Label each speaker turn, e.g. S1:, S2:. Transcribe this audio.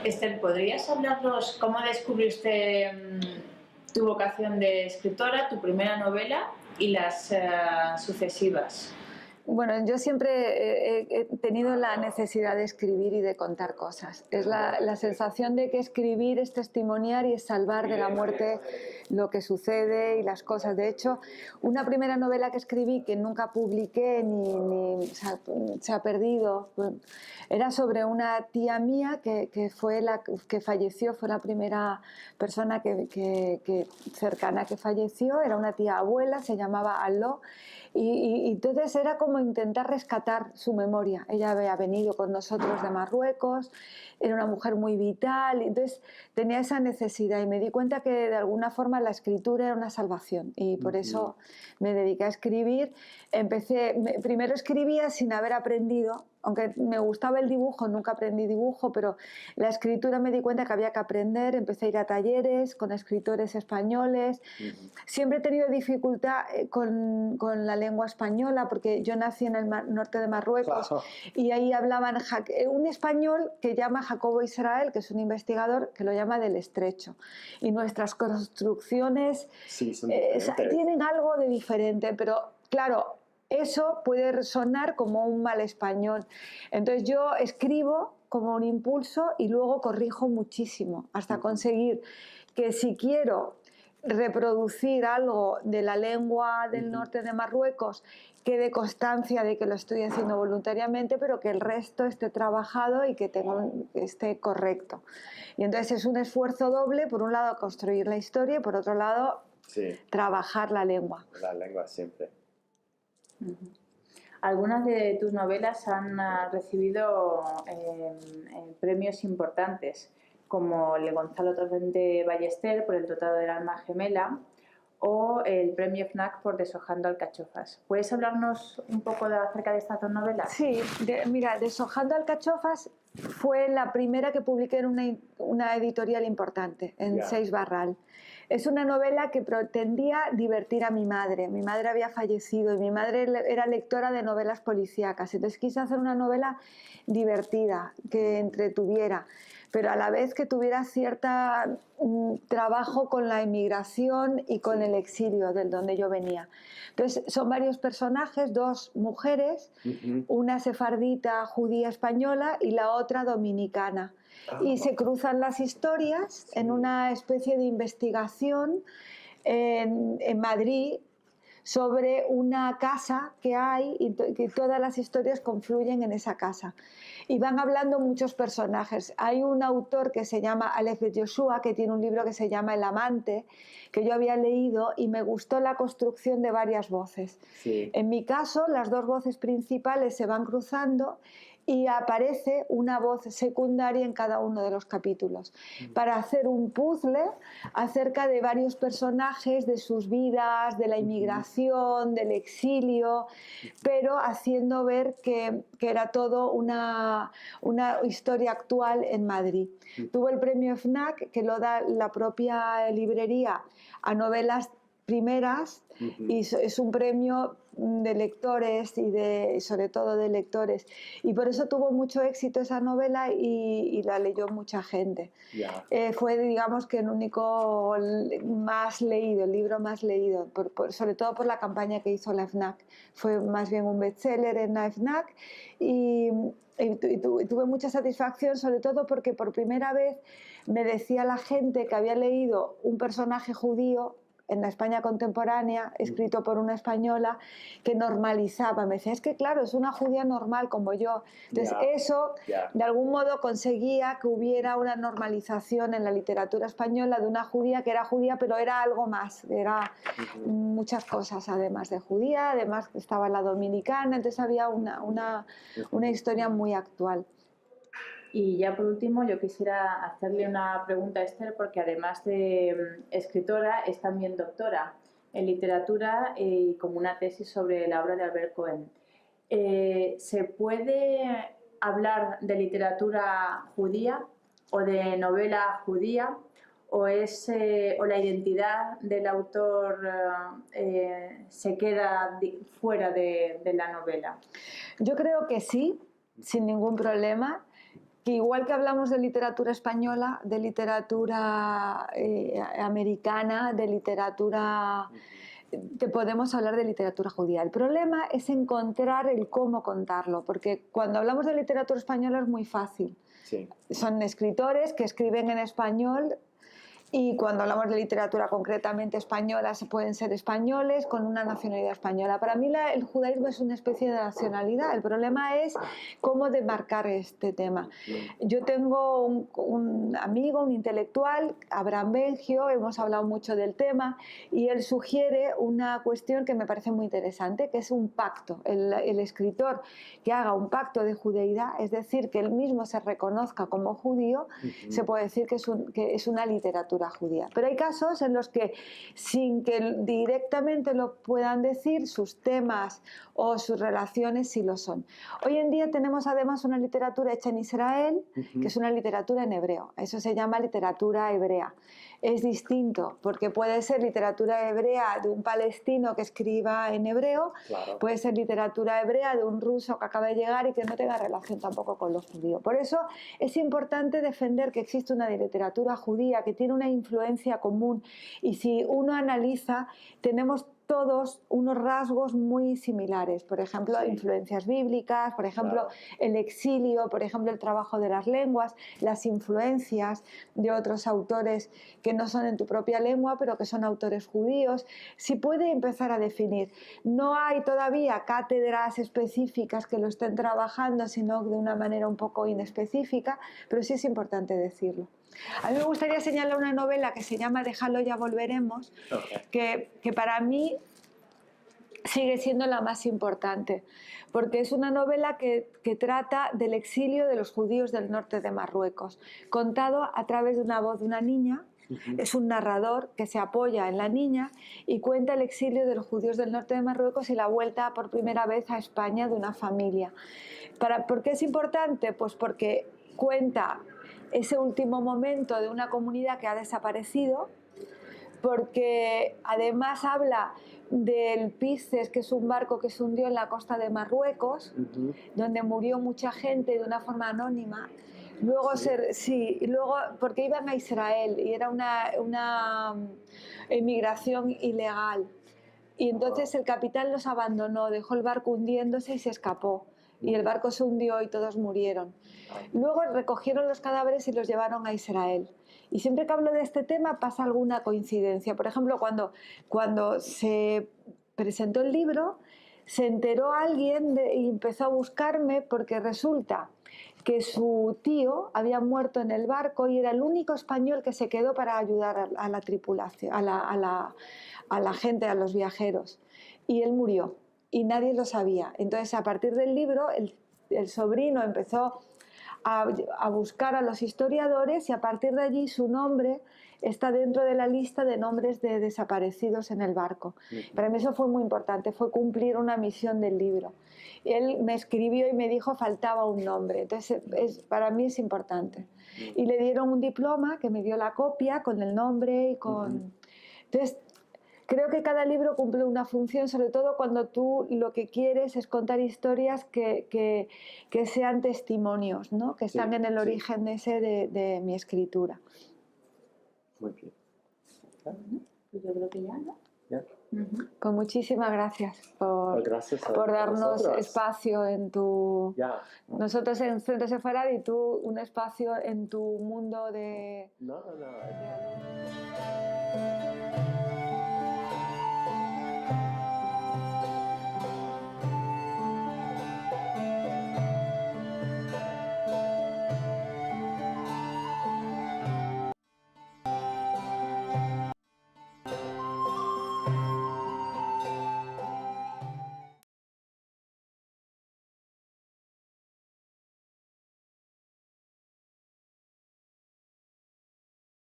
S1: Esther, ¿podrías hablarnos cómo descubriste tu vocación de escritora, tu primera novela y las sucesivas?
S2: Bueno, yo siempre he tenido la necesidad de escribir y de contar cosas. Es la sensación de que escribir es testimoniar y es salvar de la muerte lo que sucede y las cosas. De hecho, una primera novela que escribí que nunca publiqué ni se ha perdido, era sobre una tía mía que fue la que falleció, fue la primera persona cercana que falleció. Era una tía abuela, se llamaba Aló. Y entonces era como intentar rescatar su memoria. Ella había venido con nosotros de Marruecos, era una mujer muy vital, entonces tenía esa necesidad y me di cuenta que de alguna forma la escritura era una salvación y por eso me dediqué a escribir. Primero escribía sin haber aprendido, aunque me gustaba el dibujo, nunca aprendí dibujo, pero la escritura me di cuenta que había que aprender. Empecé a ir a talleres con escritores españoles. Siempre he tenido dificultad con la lengua española porque yo nací en el norte de Marruecos, claro, y ahí hablaban un español que llama Jacobo Israel, que es un investigador, que lo llama del estrecho. Y nuestras construcciones tienen algo de diferente, pero claro, eso puede sonar como un mal español. Entonces yo escribo como un impulso y luego corrijo muchísimo hasta conseguir que si quiero reproducir algo de la lengua del norte de Marruecos, quede constancia de que lo estoy haciendo voluntariamente, pero que el resto esté trabajado y que esté correcto. Y entonces es un esfuerzo doble: por un lado construir la historia y por otro lado trabajar la lengua.
S3: La lengua siempre.
S1: Algunas de tus novelas han recibido premios importantes, como el Gonzalo Torrente Ballester por El Tratado del Alma Gemela o el premio FNAC por Deshojando alcachofas. ¿Puedes hablarnos un poco acerca de estas dos novelas?
S2: Sí, mira, Deshojando alcachofas fue la primera que publiqué en una editorial importante, en Seis Barral. Es una novela que pretendía divertir a mi madre. Mi madre había fallecido y mi madre era lectora de novelas policíacas. Entonces quise hacer una novela divertida, que entretuviera, pero a la vez que tuviera cierto trabajo con la inmigración y con el exilio del donde yo venía. Entonces son varios personajes, dos mujeres, una sefardita judía española y la otra dominicana. Y se cruzan las historias en una especie de investigación en Madrid sobre una casa que hay y que todas las historias confluyen en esa casa. Y van hablando muchos personajes. Hay un autor que se llama Aleph Ben Yoshua, que tiene un libro que se llama El amante, que yo había leído y me gustó la construcción de varias voces. Sí. En mi caso, las dos voces principales se van cruzando y aparece una voz secundaria en cada uno de los capítulos, para hacer un puzzle acerca de varios personajes, de sus vidas, de la inmigración, del exilio, pero haciendo ver que era todo una historia actual en Madrid. Tuvo el premio FNAC, que lo da la propia librería a novelas primeras, y es un premio de lectores y sobre todo de lectores, y por eso tuvo mucho éxito esa novela y la leyó mucha gente. Fue, digamos, que el único más leído, el libro más leído, sobre todo por la campaña que hizo la FNAC. Fue más bien un bestseller en la FNAC y tuve mucha satisfacción, sobre todo porque por primera vez me decía la gente que había leído un personaje judío en la España contemporánea, escrito por una española, que normalizaba. Me decía, es que claro, es una judía normal como yo. Entonces eso, de algún modo, conseguía que hubiera una normalización en la literatura española de una judía que era judía, pero era algo más, era muchas cosas además de judía, además estaba la dominicana, entonces había una historia muy actual.
S1: Y ya por último, yo quisiera hacerle una pregunta a Esther, porque además de escritora es también doctora en literatura y como una tesis sobre la obra de Albert Cohen. ¿Se puede hablar de literatura judía o de novela judía, o la identidad del autor se queda fuera de la novela?
S2: Yo creo que sí, sin ningún problema. que igual que hablamos de literatura española, de literatura americana, de literatura... te podemos hablar de literatura judía. El problema es encontrar el cómo contarlo, porque cuando hablamos de literatura española es muy fácil.
S3: Sí.
S2: Son escritores que escriben en español, y cuando hablamos de literatura concretamente española, se pueden ser españoles con una nacionalidad española. Para mí el judaísmo es una especie de nacionalidad. El problema es cómo demarcar este tema. Yo tengo un amigo, un intelectual, Abraham Bengio, hemos hablado mucho del tema, y él sugiere una cuestión que me parece muy interesante, que es un pacto. El escritor que haga un pacto de judeidad, es decir, que él mismo se reconozca como judío, se puede decir que es una literatura judía. Pero hay casos en los que, sin que directamente lo puedan decir, sus temas o sus relaciones sí lo son. Hoy en día tenemos además una literatura hecha en Israel, que es una literatura en hebreo. Eso se llama literatura hebrea. Es distinto, porque puede ser literatura hebrea de un palestino que escriba en hebreo,
S3: Claro.
S2: puede ser literatura hebrea de un ruso que acaba de llegar y que no tenga relación tampoco con los judíos. Por eso es importante defender que existe una literatura judía que tiene una influencia común, y si uno analiza, tenemos todos unos rasgos muy similares, por ejemplo,
S3: Sí.
S2: influencias bíblicas, por ejemplo,
S3: Claro.
S2: el exilio, por ejemplo, el trabajo de las lenguas, las influencias de otros autores que no son en tu propia lengua, pero que son autores judíos. Si puede empezar a definir. No hay todavía cátedras específicas que lo estén trabajando, sino de una manera un poco inespecífica, pero sí es importante decirlo. A mí me gustaría señalar una novela que se llama Déjalo, ya volveremos, que para mí sigue siendo la más importante, porque es una novela que trata del exilio de los judíos del norte de Marruecos, contado a través de una voz de una niña. Es un narrador que se apoya en la niña y cuenta el exilio de los judíos del norte de Marruecos y la vuelta por primera vez a España de una familia. ¿Por qué es importante? Pues porque cuenta ese último momento de una comunidad que ha desaparecido, porque además habla del Pisces, que es un barco que se hundió en la costa de Marruecos, donde murió mucha gente de una forma anónima. Luego, luego porque iban a Israel y era una emigración ilegal. Y entonces el capitán los abandonó, dejó el barco hundiéndose y se escapó. Y el barco se hundió y todos murieron. Luego recogieron los cadáveres y los llevaron a Israel. Y siempre que hablo de este tema pasa alguna coincidencia. Por ejemplo, cuando se presentó el libro, se enteró alguien y empezó a buscarme, porque resulta que su tío había muerto en el barco y era el único español que se quedó para ayudar a la tripulación, a la gente, a los viajeros. Y él murió y nadie lo sabía. Entonces, a partir del libro, el sobrino empezó a buscar a los historiadores, y a partir de allí su nombre está dentro de la lista de nombres de desaparecidos en el barco. Para mí eso fue muy importante, fue cumplir una misión del libro. Él me escribió y me dijo faltaba un nombre, entonces para mí es importante. Y le dieron un diploma que me dio la copia con el nombre y con... Entonces, creo que cada libro cumple una función, sobre todo cuando tú lo que quieres es contar historias que sean testimonios, ¿no? Que están en el origen ese de mi escritura.
S3: Muy bien.
S1: Pues yo creo que ya, ¿no?
S3: Ya.
S2: Pues muchísimas gracias por darnos espacio en tu...
S3: Ya.
S2: Nosotros en Centro Sefarad y tú un espacio en tu mundo de...
S3: No.